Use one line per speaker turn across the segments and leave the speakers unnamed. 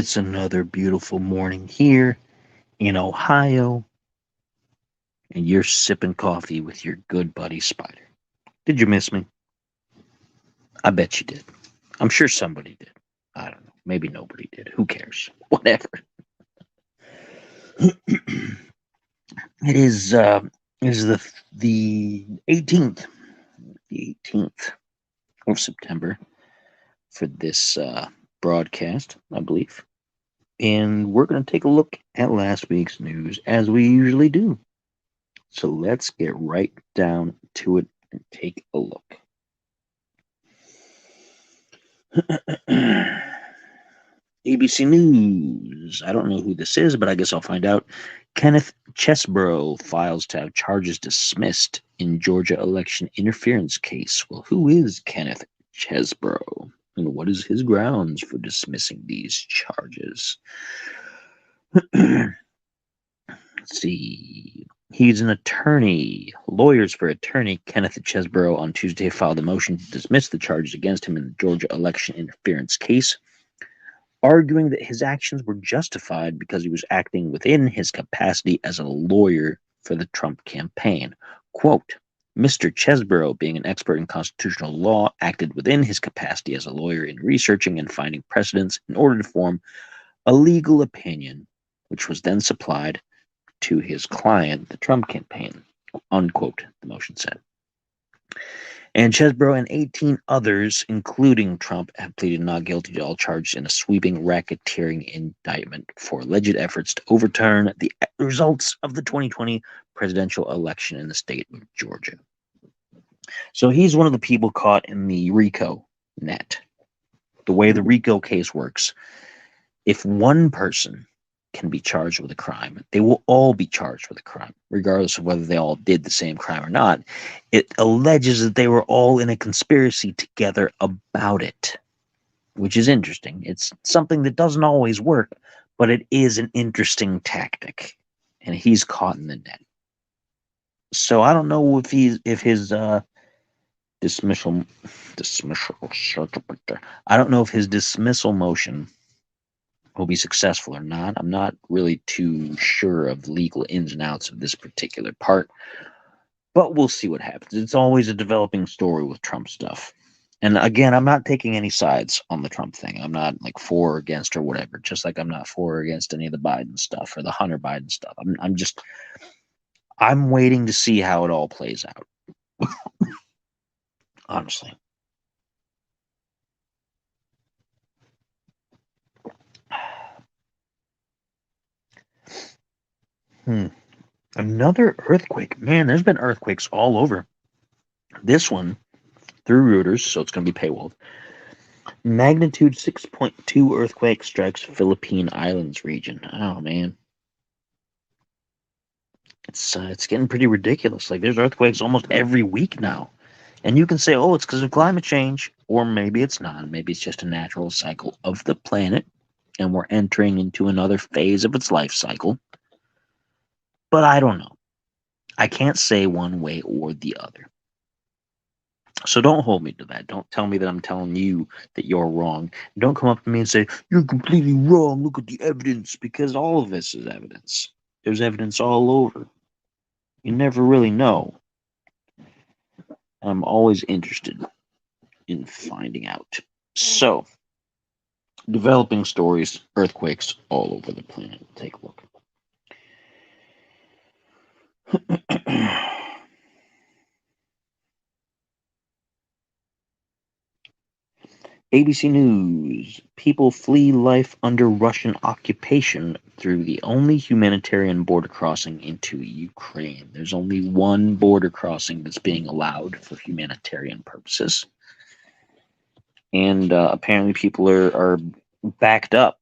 It's another beautiful morning here in Ohio, and you're sipping coffee with your good buddy Spider. Did you miss me? I bet you did. I'm sure somebody did. I don't know. Maybe nobody did. Who cares? Whatever. it is the 18th, of September for this broadcast, I believe. And we're going to take a look at last week's news as we usually do. So let's get right down to it and take a look. ABC News. I don't know who this is, but I guess I'll find out. Kenneth Chesebro files to have charges dismissed in Georgia election interference case. Well, who is Kenneth Chesebro? And what is his grounds for dismissing these charges? Let's see. He's an attorney. Lawyers for attorney Kenneth Chesebro on Tuesday filed a motion to dismiss the charges against him in the Georgia election interference case, arguing that his actions were justified because he was acting within his capacity as a lawyer for the Trump campaign. Quote, Mr. Chesebro, being an expert in constitutional law, acted within his capacity as a lawyer in researching and finding precedents in order to form a legal opinion, which was then supplied to his client, the Trump campaign, unquote, the motion said. And Chesebro and 18 others, including Trump, have pleaded not guilty to all charges in a sweeping racketeering indictment for alleged efforts to overturn the results of the 2020 presidential election in the state of Georgia. So he's one of the people caught in the RICO net. The way the RICO case works, if one person can be charged with a crime, they will all be charged with a crime, regardless of whether they all did the same crime or not. It alleges that they were all in a conspiracy together about it, which is interesting. It's something that doesn't always work, but it is an interesting tactic, and he's caught in the net. So I don't know if his dismissal I don't know if his dismissal motion will be successful or not. I'm not really too sure of the legal ins and outs of this particular part, but we'll see what happens. It's always a developing story with Trump stuff. And again, I'm not taking any sides on the Trump thing. I'm not like for or against or whatever, just like I'm not for or against any of the Biden stuff or the Hunter Biden stuff. I'm waiting to see how it all plays out. Honestly. Another earthquake. Man, there's been earthquakes all over. This one through Reuters, so it's going to be paywalled. Magnitude 6.2 earthquake strikes Philippine Islands region. Oh man, it's getting pretty ridiculous. Like there's earthquakes almost every week now, and you can say, oh, it's because of climate change, or maybe it's not. Maybe it's just a natural cycle of the planet, and we're entering into another phase of its life cycle. But I don't know. I can't say one way or the other. So don't hold me to that. Don't tell me that I'm telling you that you're wrong. Don't come up to me and say, you're completely wrong. Look at the evidence. Because all of this is evidence. There's evidence all over. You never really know. I'm always interested in finding out. So, developing stories, earthquakes all over the planet. Take a look. ABC News. People flee life under Russian occupation through the only humanitarian border crossing into Ukraine. There's only one border crossing that's being allowed for humanitarian purposes. And apparently people are backed up.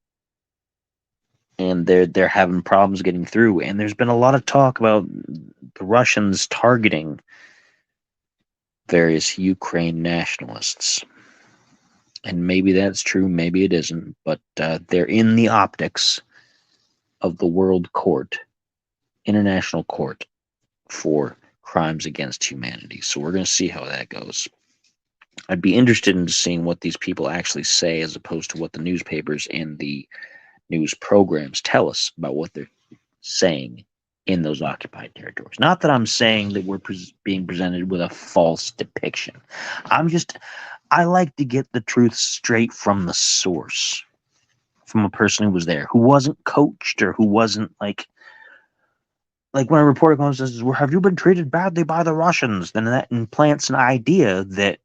And they're having problems getting through. And there's been a lot of talk about the Russians targeting various Ukraine nationalists. And maybe that's true, maybe it isn't, but they're in the optics of the World Court, International Court for Crimes Against Humanity. So we're going to see how that goes. I'd be interested in seeing what these people actually say as opposed to what the newspapers and the news programs tell us about what they're saying in those occupied territories. Not that I'm saying that we're being presented with a false depiction. I like to get the truth straight from the source, from a person who was there, who wasn't coached or who wasn't like when a reporter comes and says, well, have you been treated badly by the Russians? Then that implants an idea that,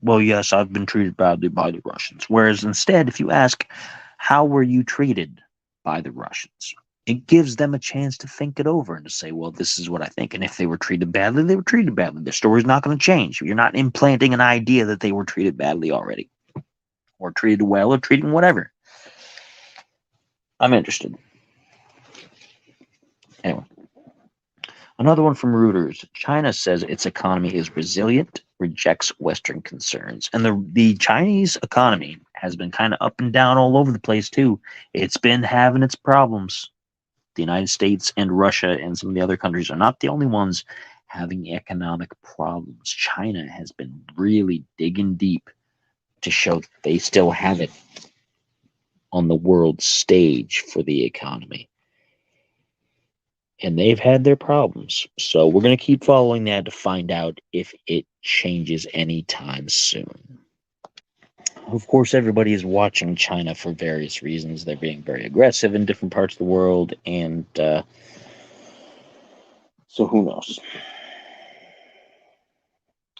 well, yes, I've been treated badly by the Russians. Whereas instead, if you ask, how were you treated by the Russians? It gives them a chance to think it over and to say, well, this is what I think. And if they were treated badly, they were treated badly. Their story's not going to change. You're not implanting an idea that they were treated badly already, or treated well, or treating whatever. I'm interested. Anyway. Another one from Reuters. China says its economy is resilient, rejects Western concerns. And the Chinese economy has been kind of up and down all over the place, too. It's been having its problems. The United States and Russia and some of the other countries are not the only ones having economic problems. China has been really digging deep to show that they still have it on the world stage for the economy. And they've had their problems. So we're going to keep following that to find out if it changes anytime soon. Of course, everybody is watching China for various reasons. They're being very aggressive in different parts of the world, and so who knows?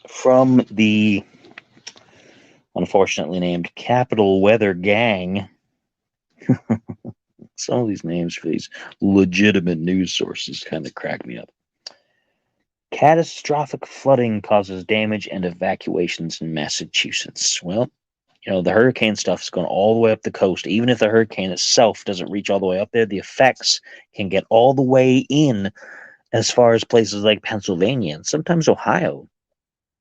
From the unfortunately named Capital Weather Gang, some of these names for these legitimate news sources kind of crack me up. Catastrophic flooding causes damage and evacuations in Massachusetts. Well, the hurricane stuff is going all the way up the coast. Even if the hurricane itself doesn't reach all the way up there, the effects can get all the way in as far as places like Pennsylvania and sometimes Ohio.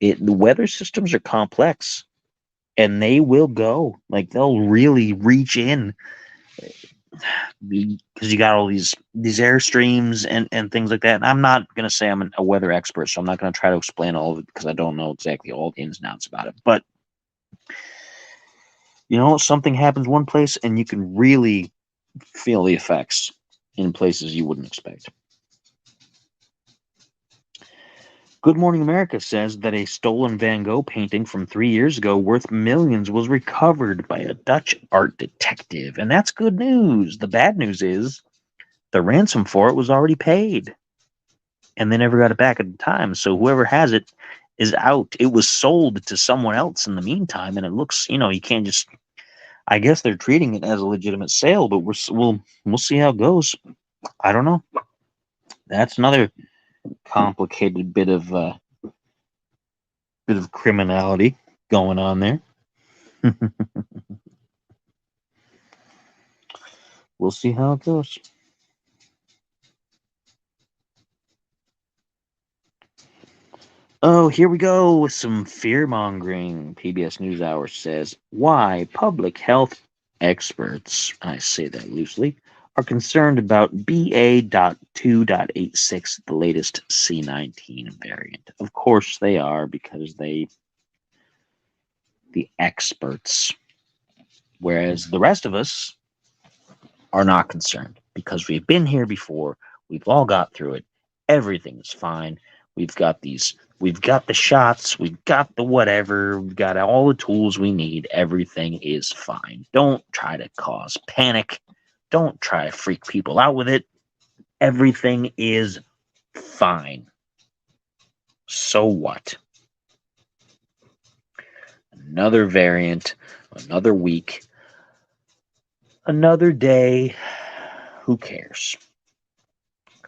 The weather systems are complex, and they will go. Like, they'll really reach in because you got all these airstreams and things like that. And I'm not going to say I'm a weather expert, so I'm not going to try to explain all of it because I don't know exactly all the ins and outs about it. But something happens one place and you can really feel the effects in places you wouldn't expect. Good Morning America says that a stolen Van Gogh painting from 3 years ago worth millions was recovered by a Dutch art detective. And that's good news. The bad news is the ransom for it was already paid. And they never got it back at the time. So whoever has it is out. It was sold to someone else in the meantime. And it looks, you can't just... I guess they're treating it as a legitimate sale, but we'll see how it goes. I don't know. That's another complicated bit of criminality going on there. We'll see how it goes. Oh, here we go with some fear-mongering. PBS NewsHour says, why public health experts, I say that loosely, are concerned about BA.2.86, the latest C19 variant. Of course they are, because the experts, whereas the rest of us are not concerned, because we've been here before, we've all got through it, everything's fine, we've got the shots, we've got the whatever, we've got all the tools we need, everything is fine. Don't try to cause panic. Don't try to freak people out with it. Everything is fine. So what? Another variant, another week, another day. Who cares?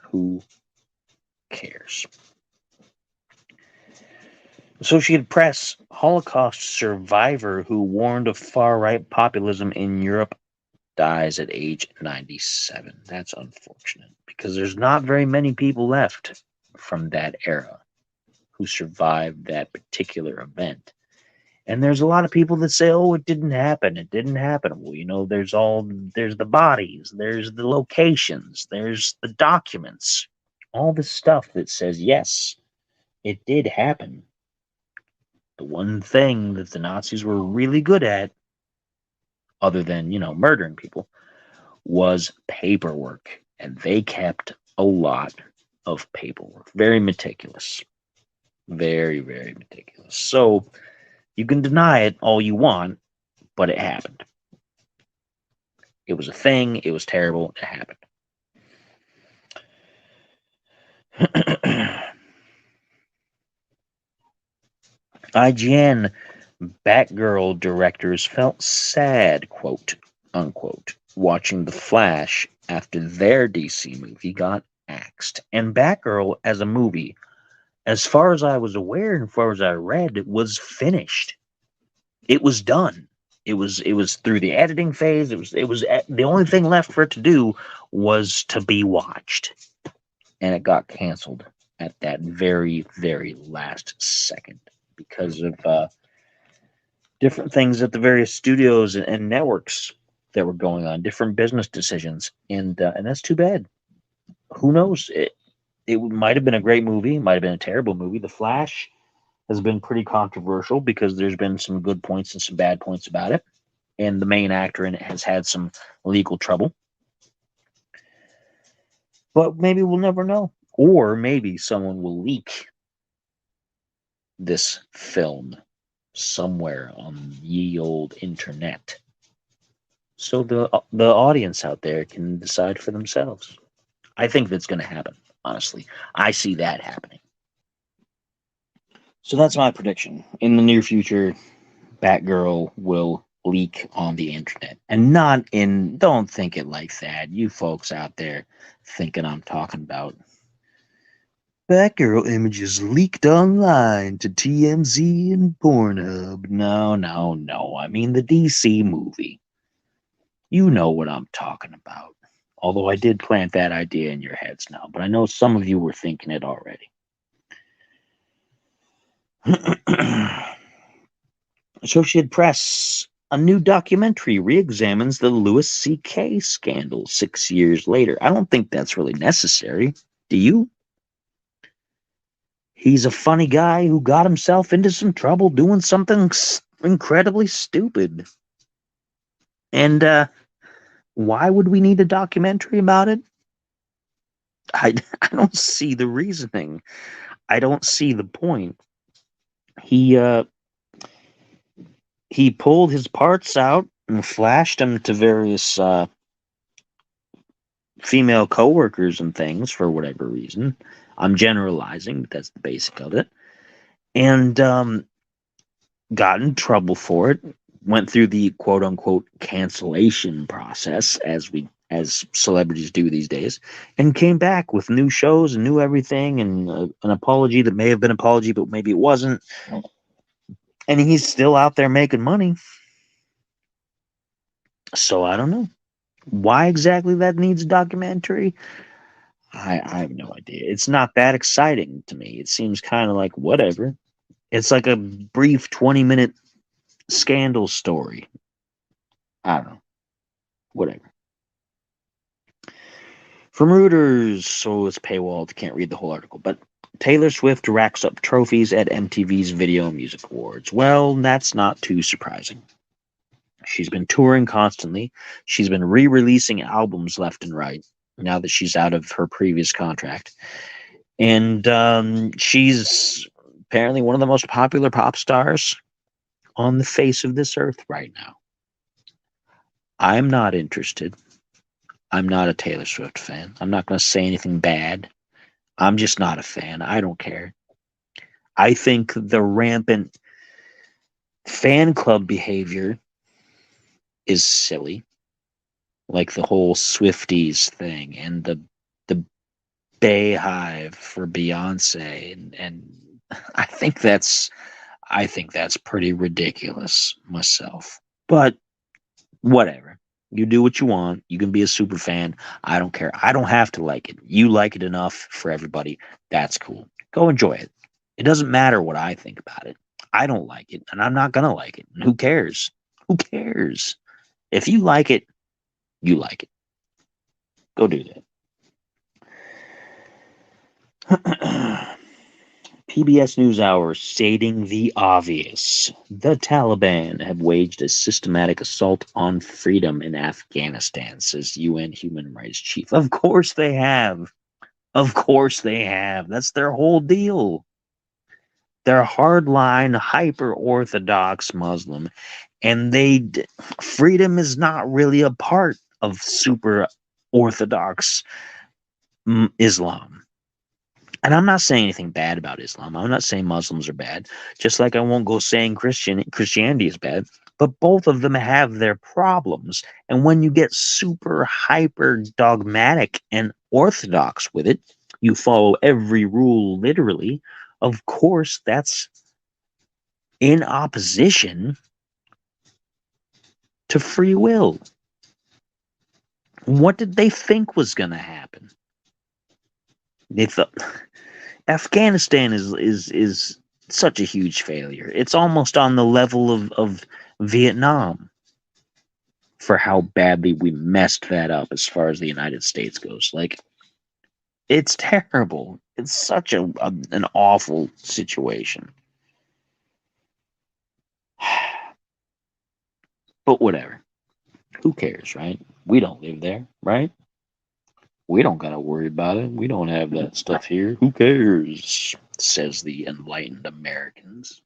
Who cares? Associated Press, Holocaust survivor who warned of far-right populism in Europe dies at age 97. That's unfortunate, because there's not very many people left from that era who survived that particular event. And there's a lot of people that say, oh, it didn't happen. It didn't happen. Well, there's the bodies, there's the locations, there's the documents, all the stuff that says, yes, it did happen. The one thing that the Nazis were really good at, other than, murdering people, was paperwork, and they kept a lot of paperwork. Very meticulous. Very, very meticulous. So you can deny it all you want, but it happened. It was a thing. It was terrible. It happened. IGN Batgirl directors felt sad, quote unquote, watching The Flash after their DC movie got axed. And Batgirl as a movie, as far as I was aware and as far as I read, it was finished. It was done. It was through the editing phase. It was the only thing left for it to do was to be watched, and it got canceled at that very, very last second because of different things at the various studios and networks that were going on, different business decisions, and that's too bad. Who knows? It might have been a great movie, might have been a terrible movie. The Flash has been pretty controversial because there's been some good points and some bad points about it, and the main actor in it has had some legal trouble. But maybe we'll never know, or maybe someone will leak this film somewhere on ye old internet, so the audience out there can decide for themselves. I think that's going to happen. Honestly, I see that happening. So that's my prediction. In the near future, Batgirl will leak on the internet, and not in. Don't think it like that, you folks out there thinking I'm talking about Batgirl images leaked online to TMZ and Pornhub. No, no, no. I mean the DC movie. You know what I'm talking about. Although I did plant that idea in your heads now, but I know some of you were thinking it already. Associated Press. A new documentary re-examines the Louis C.K. scandal 6 years later. I don't think that's really necessary. Do you? He's a funny guy who got himself into some trouble doing something incredibly stupid. And why would we need a documentary about it? I don't see the reasoning. I don't see the point. He pulled his parts out and flashed them to various female coworkers and things for whatever reason. I'm generalizing, but that's the basic of it. And got in trouble for it. Went through the quote unquote cancellation process as celebrities do these days, and came back with new shows and new everything and an apology that may have been an apology, but maybe it wasn't. And he's still out there making money. So I don't know why exactly that needs a documentary. I have no idea. It's not that exciting to me. It seems kind of like whatever. It's like a brief 20-minute scandal story. I don't know. Whatever. From Reuters, so it's paywalled. Can't read the whole article. But Taylor Swift racks up trophies at MTV's Video Music Awards. Well, that's not too surprising. She's been touring constantly. She's been re-releasing albums left and right now that she's out of her previous contract. And she's apparently one of the most popular pop stars on the face of this earth right now. I'm not interested. I'm not a Taylor Swift fan. I'm not going to say anything bad. I'm just not a fan. I don't care. I think the rampant fan club behavior is silly. Like the whole Swifties thing and the Bayhive for Beyonce and I think that's pretty ridiculous myself. But whatever. You do what you want. You can be a super fan. I don't care. I don't have to like it. You like it enough for everybody. That's cool. Go enjoy it. It doesn't matter what I think about it. I don't like it, and I'm not going to like it. And who cares? Who cares? If you like it, you like it. Go do that. PBS NewsHour stating the obvious. The Taliban have waged a systematic assault on freedom in Afghanistan, says UN Human Rights Chief. Of course they have. Of course they have. That's their whole deal. They're hardline, hyper orthodox Muslim, and freedom is not really a part of super orthodox Islam. And I'm not saying anything bad about Islam. I'm not saying Muslims are bad. Just like I won't go saying Christianity is bad. But both of them have their problems. And when you get super hyper dogmatic and orthodox with it, you follow every rule literally. Of course, that's in opposition to free will. What did they think was going to happen? They thought Afghanistan is such a huge failure. It's almost on the level of Vietnam for how badly we messed that up as far as the United States goes. Like, it's terrible. It's such an awful situation. But whatever. Who cares, right? We don't live there, right? We don't gotta worry about it. We don't have that stuff here. Who cares? Says the enlightened Americans,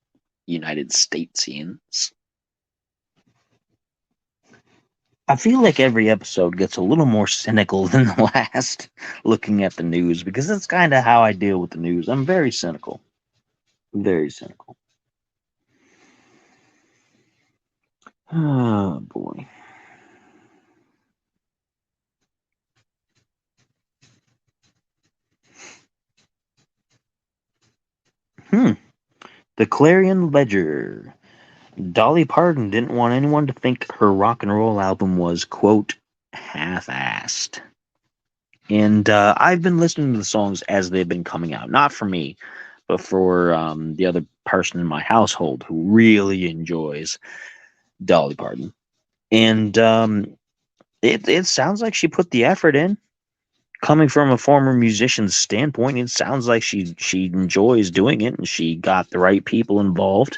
United Statesians. I feel like every episode gets a little more cynical than the last, looking at the news, because that's kind of how I deal with the news. I'm very cynical. Very cynical. Oh, boy. The Clarion Ledger. Dolly Parton didn't want anyone to think her rock and roll album was, quote, half-assed. And I've been listening to the songs as they've been coming out. Not for me, but for the other person in my household who really enjoys Dolly Parton. And it sounds like she put the effort in. Coming from a former musician's standpoint, it sounds like she enjoys doing it and she got the right people involved.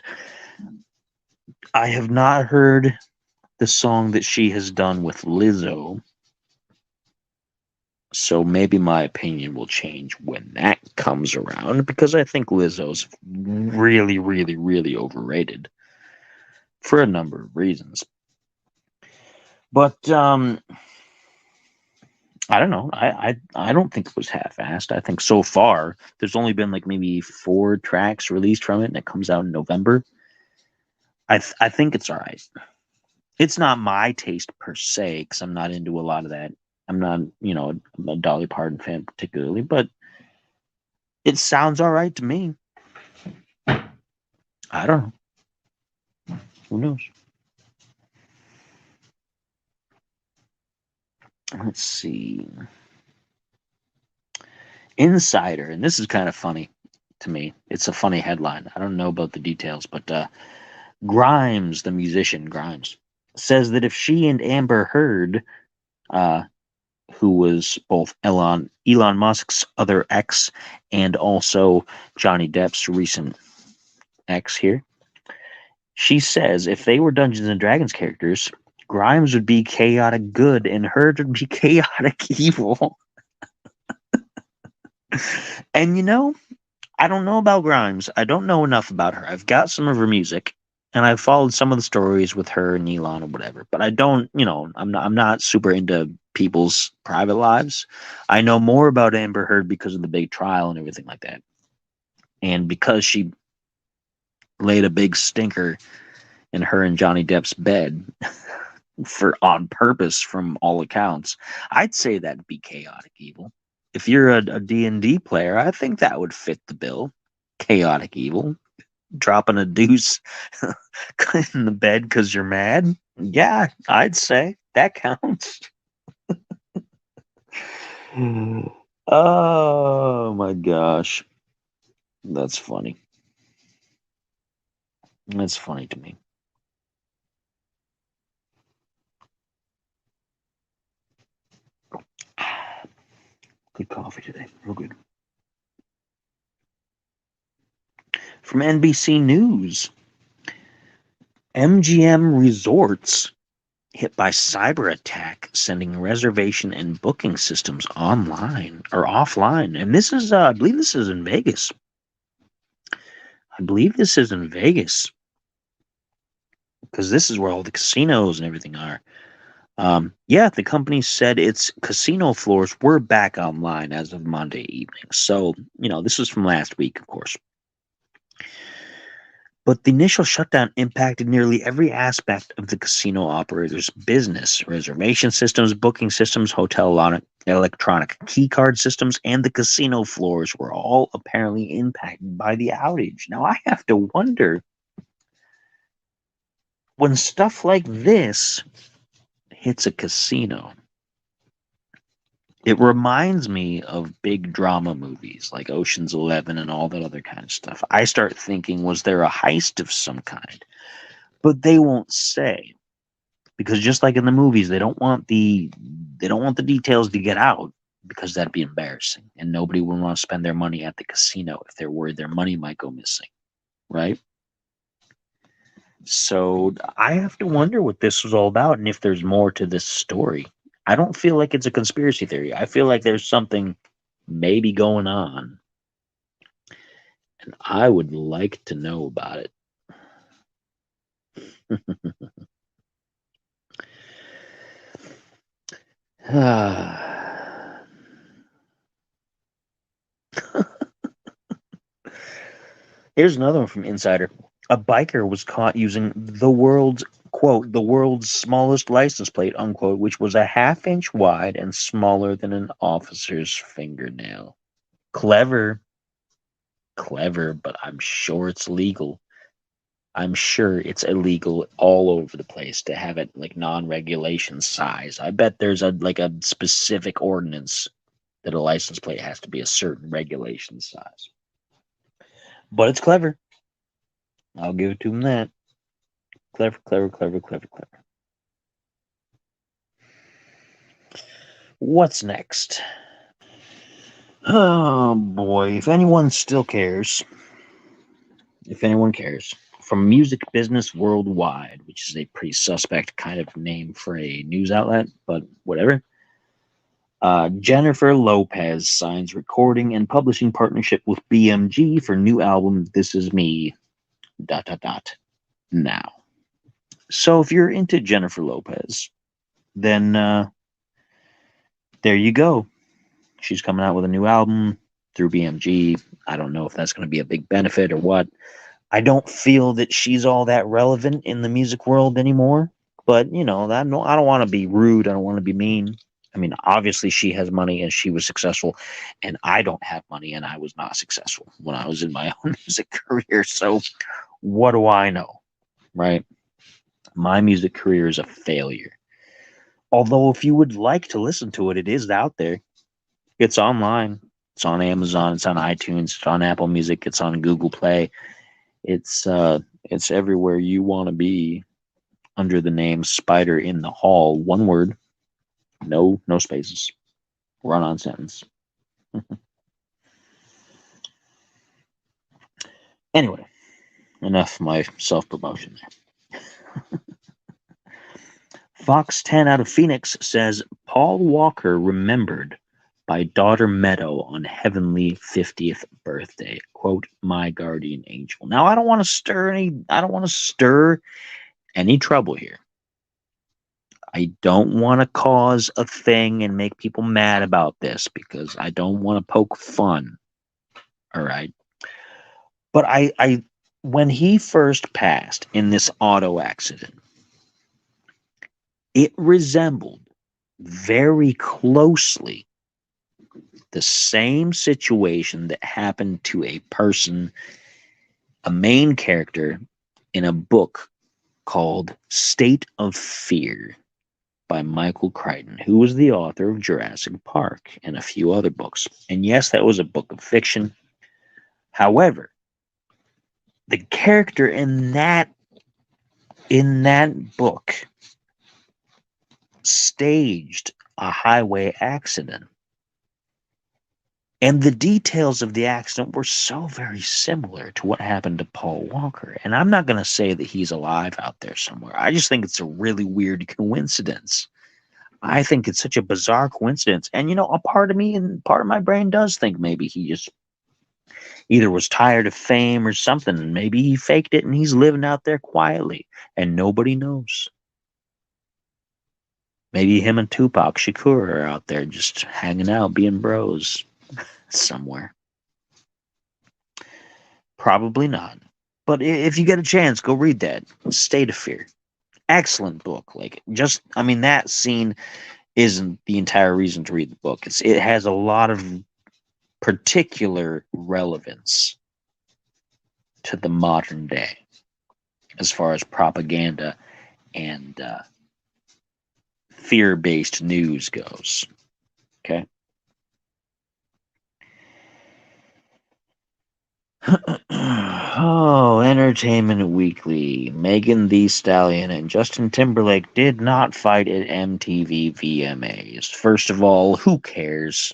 I have not heard the song that she has done with Lizzo, so maybe my opinion will change when that comes around, because I think Lizzo's really, really, really overrated for a number of reasons. But I don't know. I don't think it was half-assed. I think so far there's only been like maybe 4 tracks released from it, and it comes out in November. I think it's all right. It's not my taste per se, because I'm not into a lot of that. I'm not, a Dolly Parton fan particularly, but it sounds all right to me. I don't know. Who knows? Let's see. Insider, and this is kind of funny to me. It's a funny headline. I don't know about the details, but Grimes, the musician Grimes, says that if she and Amber Heard, who was both Elon Musk's other ex and also Johnny Depp's recent ex here, she says if they were Dungeons and Dragons characters, Grimes would be chaotic good and Heard would be chaotic evil. And I don't know about Grimes. I don't know enough about her. I've got some of her music, and I've followed some of the stories with her and Elon or whatever. But I don't, I'm not super into people's private lives. I know more about Amber Heard because of the big trial and everything like that, and because she laid a big stinker in her and Johnny Depp's bed on purpose, from all accounts. I'd say that'd be chaotic evil. If you're a D&D player, I think that would fit the bill. Chaotic evil. Dropping a deuce in the bed because you're mad? Yeah, I'd say that counts. Oh my gosh. That's funny. That's funny to me. Good coffee today. Real good. From NBC News, MGM Resorts hit by cyber attack, sending reservation and booking systems online or offline. And this is, I believe this is in Vegas. Because this is where all the casinos and everything are. Yeah, the company said its casino floors were back online as of Monday evening. So, this was from last week, of course. But the initial shutdown impacted nearly every aspect of the casino operator's business: reservation systems, booking systems, hotel electronic key card systems, and the casino floors were all apparently impacted by the outage. Now, I have to wonder, when stuff like this hits a casino, it reminds me of big drama movies like Ocean's 11 and all that other kind of stuff. I start thinking, was there a heist of some kind? But they won't say, because just like in the movies, they don't want the details to get out, because that'd be embarrassing, and nobody would want to spend their money at the casino if they're worried their money might go missing, right? So I have to wonder what this was all about, and if there's more to this story. I don't feel like it's a conspiracy theory. I feel like there's something maybe going on, and I would like to know about it. Here's another one from Insider. A biker was caught using the world's, quote, the world's smallest license plate, unquote, which was a half-inch wide and smaller than an officer's fingernail. Clever, but I'm sure it's legal. I'm sure it's illegal all over the place to have it like non-regulation size. I bet there's a specific ordinance that a license plate has to be a certain regulation size. But it's clever. I'll give it to him that. Clever. What's next? Oh boy, if anyone cares, from Music Business Worldwide, which is a pretty suspect kind of name for a news outlet, but whatever. Jennifer Lopez signs recording and publishing partnership with BMG for new album This Is Me ... now. So if you're into Jennifer Lopez, then there you go. She's coming out with a new album through BMG. I don't know if that's going to be a big benefit or what. I don't feel that she's all that relevant in the music world anymore. But, I don't want to be rude. I don't want to be mean. I mean, obviously she has money and she was successful, and I don't have money and I was not successful when I was in my own music career. So what do I know, right? My music career is a failure. Although if you would like to listen to it, it is out there. It's online. It's on Amazon. It's on iTunes. It's on Apple Music. It's on Google Play. It's everywhere you want to be, under the name Spider in the Hall. One word. No spaces. Run-on sentence. Anyway, enough of my self-promotion there. Fox 10 out of Phoenix says Paul Walker remembered by daughter Meadow on heavenly 50th birthday. Quote, my guardian angel. Now, I don't want to stir any trouble here. I don't want to cause a thing and make people mad about this, because I don't want to poke fun. All right. But I when he first passed in this auto accident, it resembled very closely the same situation that happened to a person, a main character in a book called State of Fear by Michael Crichton, who was the author of Jurassic Park and a few other books. And yes, that was a book of fiction. However, the character in that book staged a highway accident And the details of the accident were so very similar to what happened to Paul Walker. And I'm not going to say that he's alive out there somewhere. I just think it's a really weird coincidence. I think it's such a bizarre coincidence. And, a part of me and part of my brain does think maybe he just either was tired of fame or something. And maybe he faked it and he's living out there quietly and nobody knows. Maybe him and Tupac Shakur are out there just hanging out, being bros somewhere. Probably not. But if you get a chance, go read that. State of Fear. Excellent book. That scene isn't the entire reason to read the book. It has a lot of particular relevance to the modern day as far as propaganda and fear-based news goes. Okay? Entertainment Weekly. Megan Thee Stallion and Justin Timberlake did not fight at MTV VMAs. First of all, who cares?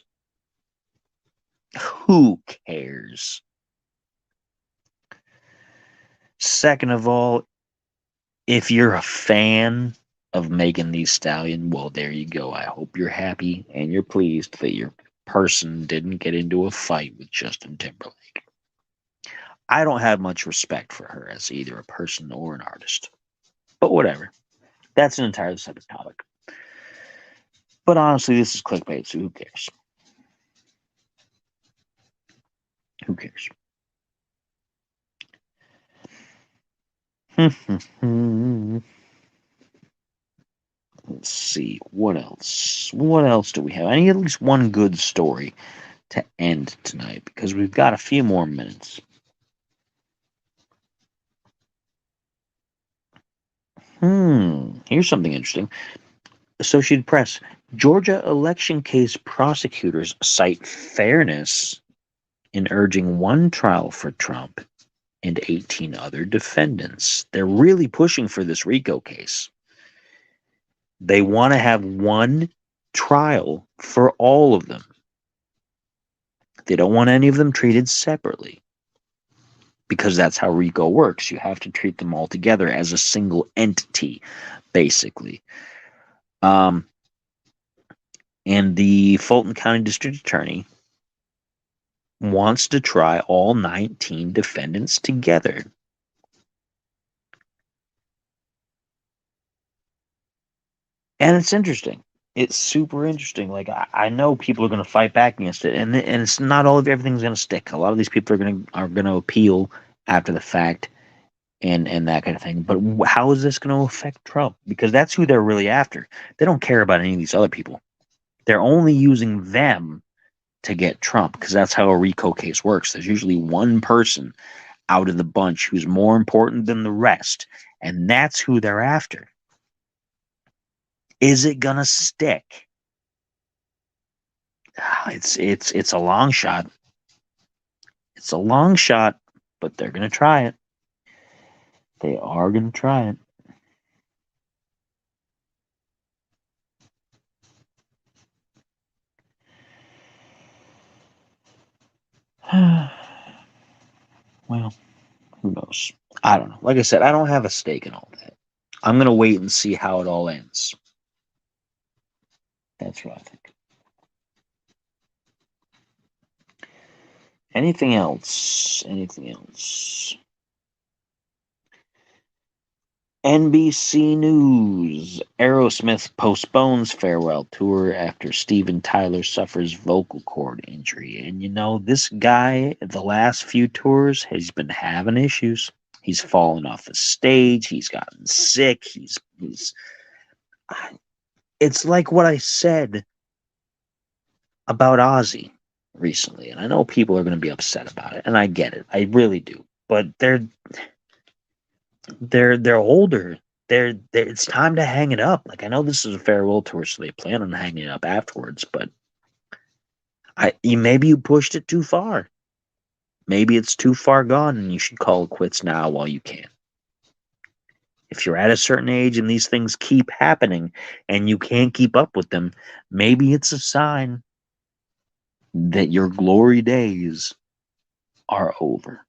Who cares? Second of all, if you're a fan of Megan Thee Stallion, well, there you go. I hope you're happy and you're pleased that your person didn't get into a fight with Justin Timberlake. I don't have much respect for her as either a person or an artist. But whatever. That's an entirely separate topic. But honestly, this is clickbait, so who cares? Who cares? Let's see. What else? What else do we have? I need at least one good story to end tonight because we've got a few more minutes. Here's something interesting. Associated Press. Georgia election case prosecutors cite fairness in urging one trial for Trump and 18 other defendants. They're really pushing for this RICO case. They want to have one trial for all of them. They don't want any of them treated separately because that's how RICO works. You have to treat them all together as a single entity, basically. And the Fulton County District Attorney wants to try all 19 defendants together. And it's interesting. It's super interesting. I know people are going to fight back against it, and it's not all of everything's going to stick. A lot of these people are going to appeal after the fact, and that kind of thing. But how is this going to affect Trump? Because that's who they're really after. They don't care about any of these other people. They're only using them to get Trump, because that's how a RICO case works. There's usually one person out of the bunch who's more important than the rest, and that's who they're after. Is it gonna stick? It's a long shot. It's a long shot, but they're gonna try it. They are gonna try it. Well, who knows? I don't know. Like I said, I don't have a stake in all that. I'm gonna wait and see how it all ends. That's what I think. Anything else? Anything else? NBC News. Aerosmith postpones farewell tour after Steven Tyler suffers vocal cord injury. And this guy, the last few tours, has been having issues. He's fallen off the stage. He's gotten sick. It's like what I said about Ozzy recently. And I know people are going to be upset about it. And I get it. I really do. But they're older. It's time to hang it up. I know this is a farewell tour, so they plan on hanging it up afterwards, but maybe you pushed it too far. Maybe it's too far gone and you should call it quits now while you can. If you're at a certain age and these things keep happening and you can't keep up with them, maybe it's a sign. that your glory days are over.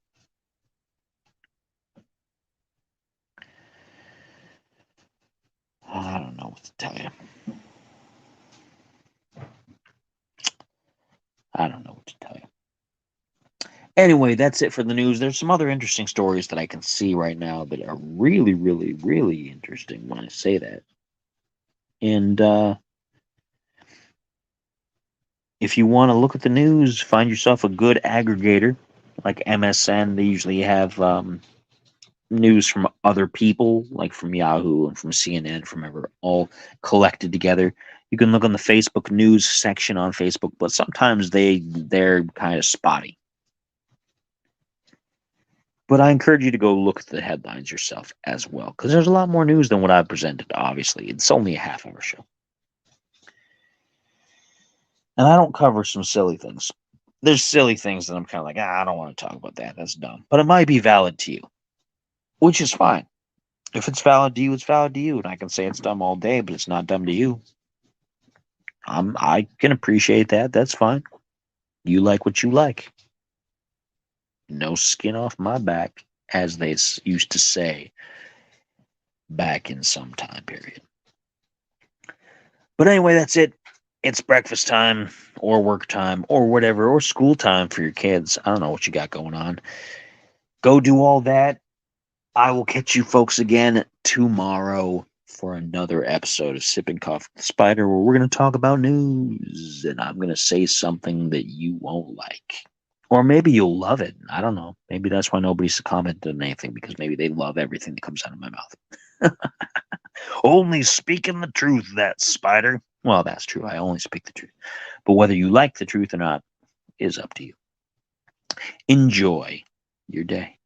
I don't know what to tell you. I don't know what to tell you. Anyway, that's it for the news. There's some other interesting stories that I can see right now that are really, really, really interesting when I say that. And if you want to look at the news, find yourself a good aggregator like MSN. They usually have news from other people, like from Yahoo and from CNN, from ever, all collected together. You can look on the Facebook news section on Facebook, but sometimes they're kind of spotty. But I encourage you to go look at the headlines yourself as well, because there's a lot more news than what I presented. Obviously, it's only a half-hour show, and I don't cover some silly things. There's silly things that I'm kind of like, I don't want to talk about that. That's dumb, but it might be valid to you, which is fine. If it's valid to you, it's valid to you, and I can say it's dumb all day, but it's not dumb to you. I can appreciate that. That's fine. You like what you like. No skin off my back, as they used to say back in some time period. But anyway, that's it. It's breakfast time, or work time, or whatever, or school time for your kids. I don't know what you got going on. Go do all that. I will catch you folks again tomorrow for another episode of Sippin Coffee with the Spider, where we're going to talk about news, and I'm going to say something that you won't like. Or maybe you'll love it. I don't know. Maybe that's why nobody's commented on anything, because maybe they love everything that comes out of my mouth. Only speaking the truth, that Spider. Well, that's true. I only speak the truth. But whether you like the truth or not is up to you. Enjoy your day.